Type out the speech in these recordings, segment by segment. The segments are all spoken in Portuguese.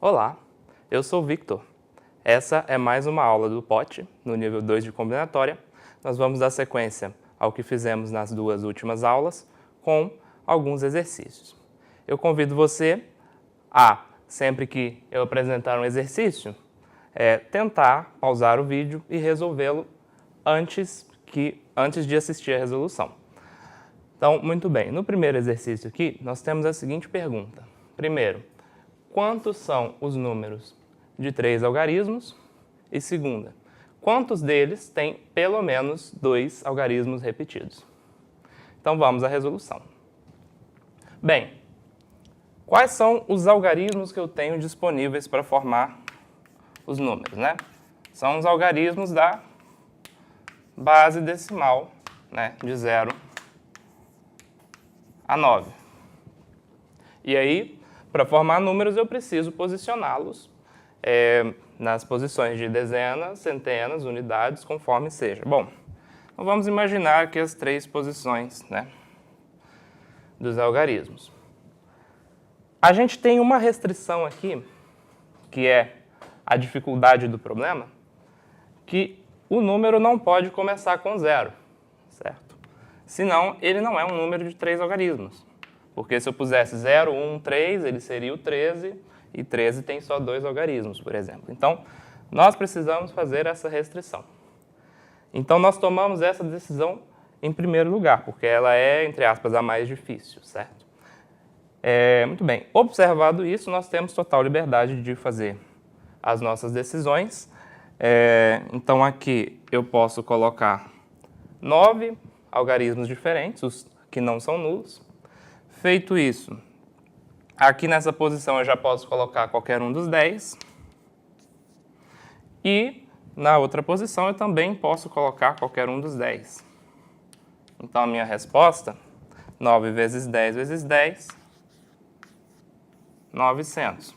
Olá, eu sou o Victor. Essa é mais uma aula do POT, no nível 2 de combinatória. Nós vamos dar sequência ao que fizemos nas duas últimas aulas, com alguns exercícios. Eu convido você a, sempre que eu apresentar um exercício, tentar pausar o vídeo e resolvê-lo antes de assistir a resolução. Então, muito bem, no primeiro exercício aqui, nós temos a seguinte pergunta. Primeiro, quantos são os números de 3 algarismos? E segunda, quantos deles têm pelo menos 2 algarismos repetidos? Então vamos à resolução. Bem, quais são os algarismos que eu tenho disponíveis para formar os números, né? São os algarismos da base decimal, né, de 0 a 9. E aí, para formar números, eu preciso posicioná-los nas posições de dezenas, centenas, unidades, conforme seja. Bom, então vamos imaginar aqui as 3 posições, né, dos algarismos. A gente tem uma restrição aqui, que é a dificuldade do problema, que o número não pode começar com 0, certo? Senão, ele não é um número de 3 algarismos. Porque se eu pusesse 0, 1, 3, ele seria o 13, e 13 tem só 2 algarismos, por exemplo. Então, nós precisamos fazer essa restrição. Então, nós tomamos essa decisão em primeiro lugar, porque ela é, entre aspas, a mais difícil, certo? Muito bem. Observado isso, nós temos total liberdade de fazer as nossas decisões. Então, aqui eu posso colocar 9 algarismos diferentes, os que não são nulos. Feito isso, aqui nessa posição eu já posso colocar qualquer um dos 10. E na outra posição eu também posso colocar qualquer um dos 10. Então a minha resposta, 9 vezes 10 vezes 10, 900.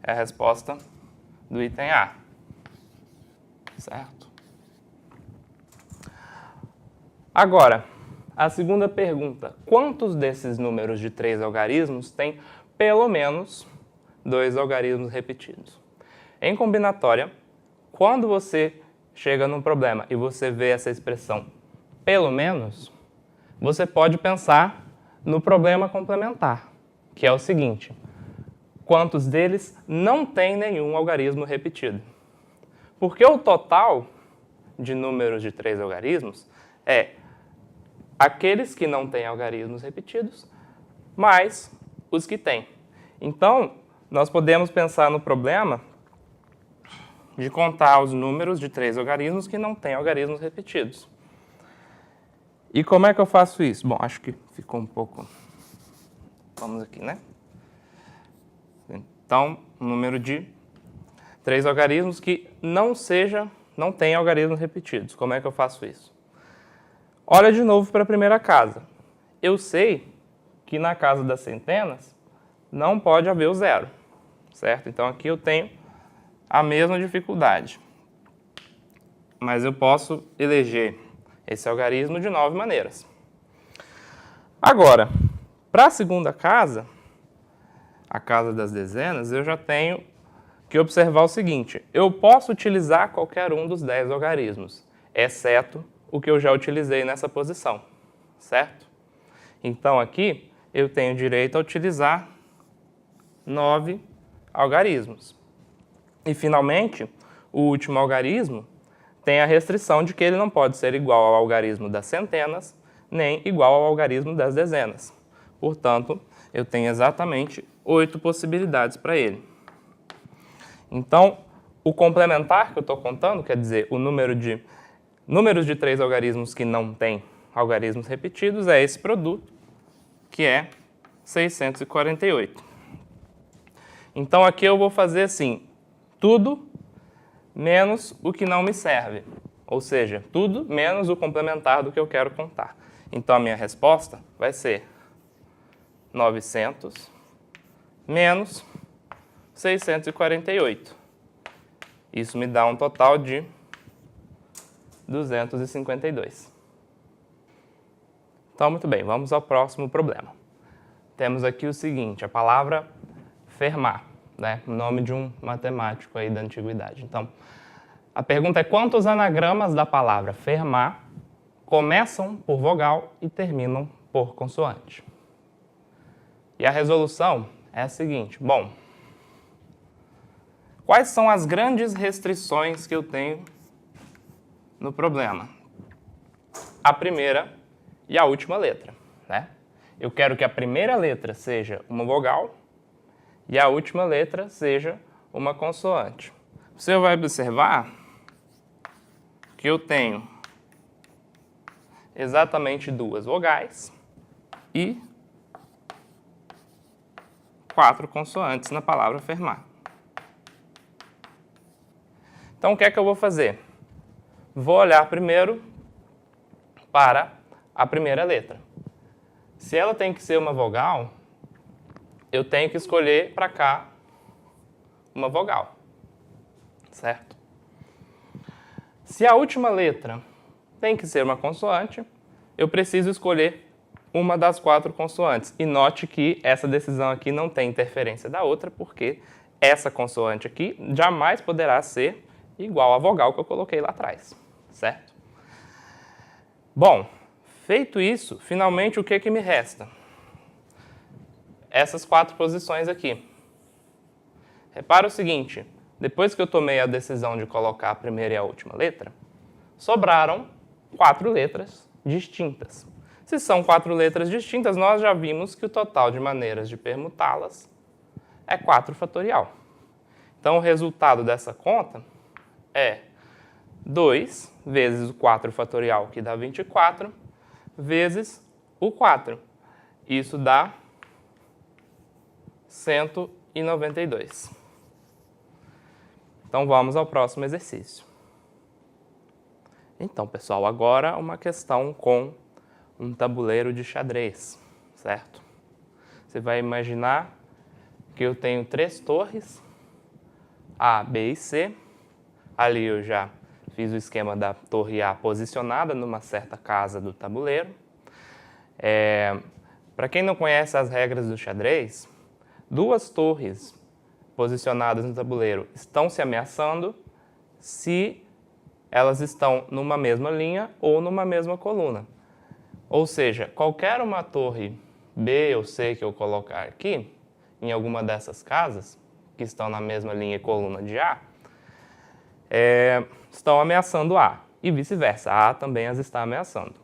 É a resposta do item A. Certo? Agora, a segunda pergunta, quantos desses números de 3 algarismos têm pelo menos 2 algarismos repetidos? Em combinatória, quando você chega num problema e você vê essa expressão pelo menos, você pode pensar no problema complementar, que é o seguinte, quantos deles não têm nenhum algarismo repetido? Porque o total de números de 3 algarismos é aqueles que não têm algarismos repetidos, mais os que têm. Então, nós podemos pensar no problema de contar os números de 3 algarismos que não têm algarismos repetidos. E como é que eu faço isso? Bom, acho que ficou um pouco... Vamos aqui, né? Então, um número de 3 algarismos que não tem algarismos repetidos. Como é que eu faço isso? Olha de novo para a primeira casa. Eu sei que na casa das centenas não pode haver o 0, certo? Então aqui eu tenho a mesma dificuldade. Mas eu posso eleger esse algarismo de 9 maneiras. Agora, para a segunda casa, a casa das dezenas, eu já tenho que observar o seguinte. Eu posso utilizar qualquer um dos 10 algarismos, exceto o que eu já utilizei nessa posição, certo? Então, aqui, eu tenho direito a utilizar 9 algarismos. E, finalmente, o último algarismo tem a restrição de que ele não pode ser igual ao algarismo das centenas, nem igual ao algarismo das dezenas. Portanto, eu tenho exatamente 8 possibilidades para ele. Então, o complementar que eu estou contando, quer dizer, o números de 3 algarismos que não têm algarismos repetidos, é esse produto, que é 648. Então, aqui eu vou fazer assim, tudo menos o que não me serve. Ou seja, tudo menos o complementar do que eu quero contar. Então, a minha resposta vai ser 900 menos 648. Isso me dá um total de 252. Então, muito bem, vamos ao próximo problema. Temos aqui o seguinte, a palavra Fermat. né? O nome de um matemático aí da antiguidade. Então, a pergunta é quantos anagramas da palavra Fermat começam por vogal e terminam por consoante? E a resolução é a seguinte. Bom, quais são as grandes restrições que eu tenho no problema? A primeira e a última letra, né? Eu quero que a primeira letra seja uma vogal e a última letra seja uma consoante. Você vai observar que eu tenho exatamente 2 vogais e 4 consoantes na palavra Fermat. Então, o que é que eu vou fazer? Vou olhar primeiro para a primeira letra. Se ela tem que ser uma vogal, eu tenho que escolher para cá uma vogal, certo? Se a última letra tem que ser uma consoante, eu preciso escolher uma das 4 consoantes. E note que essa decisão aqui não tem interferência da outra, porque essa consoante aqui jamais poderá ser igual à vogal que eu coloquei lá atrás, certo? Bom, feito isso, finalmente o que me resta? Essas 4 posições aqui. Repara o seguinte, depois que eu tomei a decisão de colocar a primeira e a última letra, sobraram 4 letras distintas. Se são 4 letras distintas, nós já vimos que o total de maneiras de permutá-las é 4 fatorial. Então, o resultado dessa conta é 2 vezes o 4 fatorial, que dá 24, vezes o 4. Isso dá 192. Então, vamos ao próximo exercício. Então, pessoal, agora uma questão com um tabuleiro de xadrez, certo? Você vai imaginar que eu tenho 3 torres, A, B e C. Ali eu já fiz o esquema da torre A posicionada numa certa casa do tabuleiro. Para quem não conhece as regras do xadrez, 2 torres posicionadas no tabuleiro estão se ameaçando se elas estão numa mesma linha ou numa mesma coluna. Ou seja, qualquer uma torre B ou C que eu colocar aqui, em alguma dessas casas, que estão na mesma linha e coluna de A, estão ameaçando A, e vice-versa, A também as está ameaçando.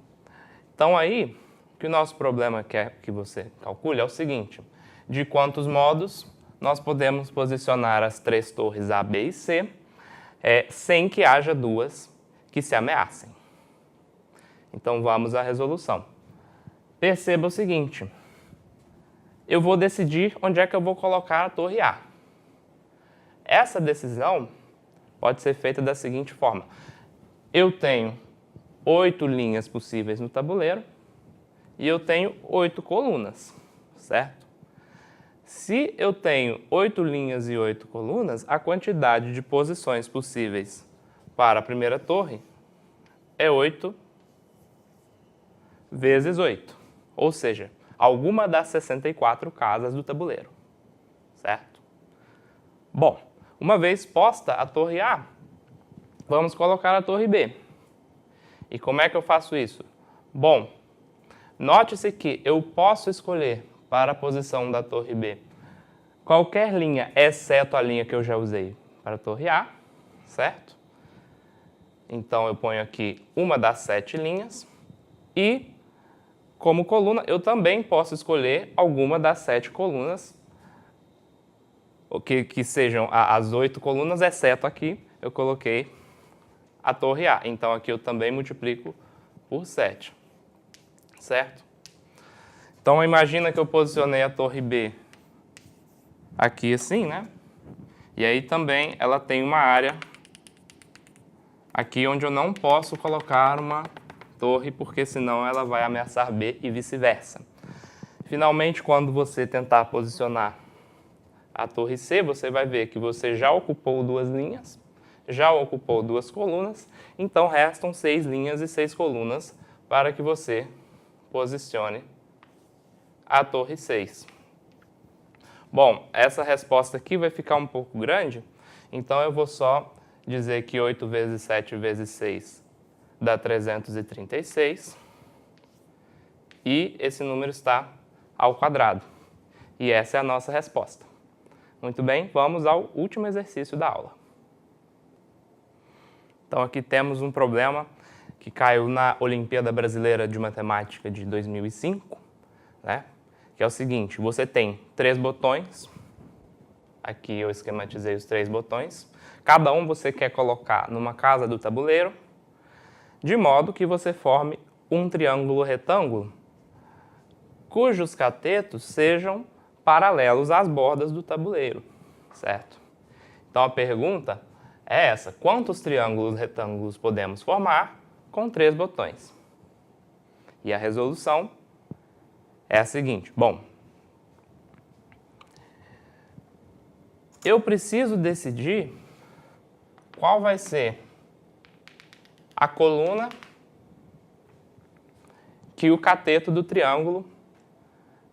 Então aí, o que o nosso problema quer que você calcule é o seguinte, de quantos modos nós podemos posicionar as 3 torres A, B e C, sem que haja 2 que se ameacem. Então vamos à resolução. Perceba o seguinte, eu vou decidir onde é que eu vou colocar a torre A. Essa decisão pode ser feita da seguinte forma. Eu tenho 8 linhas possíveis no tabuleiro e eu tenho 8 colunas, certo? Se eu tenho 8 linhas e 8 colunas, a quantidade de posições possíveis para a primeira torre é 8 vezes 8, ou seja, alguma das 64 casas do tabuleiro, certo? Bom, uma vez posta a torre A, vamos colocar a torre B. E como é que eu faço isso? Bom, note-se que eu posso escolher para a posição da torre B qualquer linha, exceto a linha que eu já usei para a torre A, certo? Então, eu ponho aqui uma das 7 linhas e, como coluna, eu também posso escolher alguma das 7 colunas, que sejam as 8 colunas, exceto aqui, eu coloquei a torre A. Então, aqui eu também multiplico por 7, certo? Então, imagina que eu posicionei a torre B aqui assim, né? E aí também ela tem uma área aqui onde eu não posso colocar uma torre, porque senão ela vai ameaçar B e vice-versa. Finalmente, quando você tentar posicionar a torre C, você vai ver que você já ocupou 2 linhas, já ocupou 2 colunas, então restam 6 linhas e 6 colunas para que você posicione a torre 6. Bom, essa resposta aqui vai ficar um pouco grande, então eu vou só dizer que 8 vezes 7 vezes 6 dá 336, e esse número está ao quadrado. E essa é a nossa resposta. Muito bem, vamos ao último exercício da aula. Então aqui temos um problema que caiu na Olimpíada Brasileira de Matemática de 2005, né? Que é o seguinte: você tem 3 botões, aqui eu esquematizei os 3 botões, cada um você quer colocar numa casa do tabuleiro, de modo que você forme um triângulo retângulo, cujos catetos sejam paralelos às bordas do tabuleiro, certo? Então a pergunta é essa: quantos triângulos retângulos podemos formar com 3 botões? E a resolução é a seguinte: bom, eu preciso decidir qual vai ser a coluna que o cateto do triângulo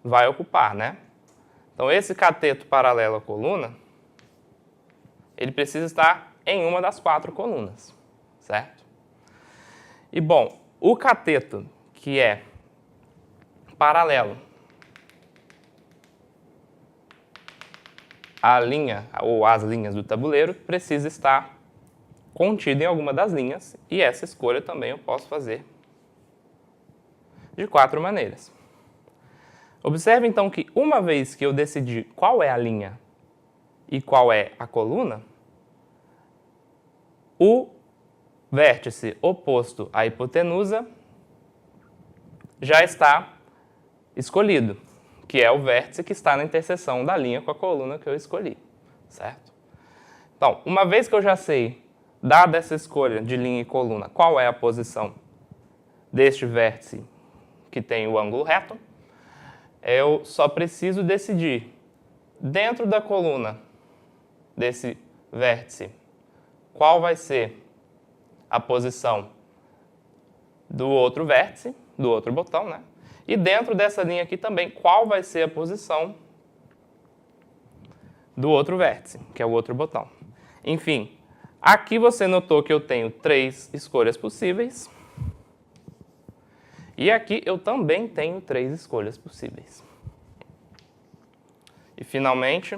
vai ocupar, né? Então, esse cateto paralelo à coluna, ele precisa estar em uma das 4 colunas, certo? E, bom, o cateto que é paralelo à linha ou às linhas do tabuleiro precisa estar contido em alguma das linhas, e essa escolha também eu posso fazer de 4 maneiras. Observe então que uma vez que eu decidi qual é a linha e qual é a coluna, o vértice oposto à hipotenusa já está escolhido, que é o vértice que está na interseção da linha com a coluna que eu escolhi, certo? Então, uma vez que eu já sei, dada essa escolha de linha e coluna, qual é a posição deste vértice que tem o ângulo reto, eu só preciso decidir, dentro da coluna desse vértice, qual vai ser a posição do outro vértice, do outro botão, né? E dentro dessa linha aqui também, qual vai ser a posição do outro vértice, que é o outro botão. Enfim, aqui você notou que eu tenho 3 escolhas possíveis. E aqui eu também tenho 3 escolhas possíveis. E, finalmente,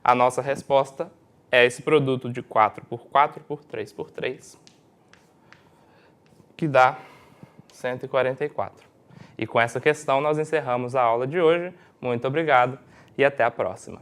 a nossa resposta é esse produto de 4 por 4 por 3 por 3, que dá 144. E com essa questão nós encerramos a aula de hoje. Muito obrigado e até a próxima.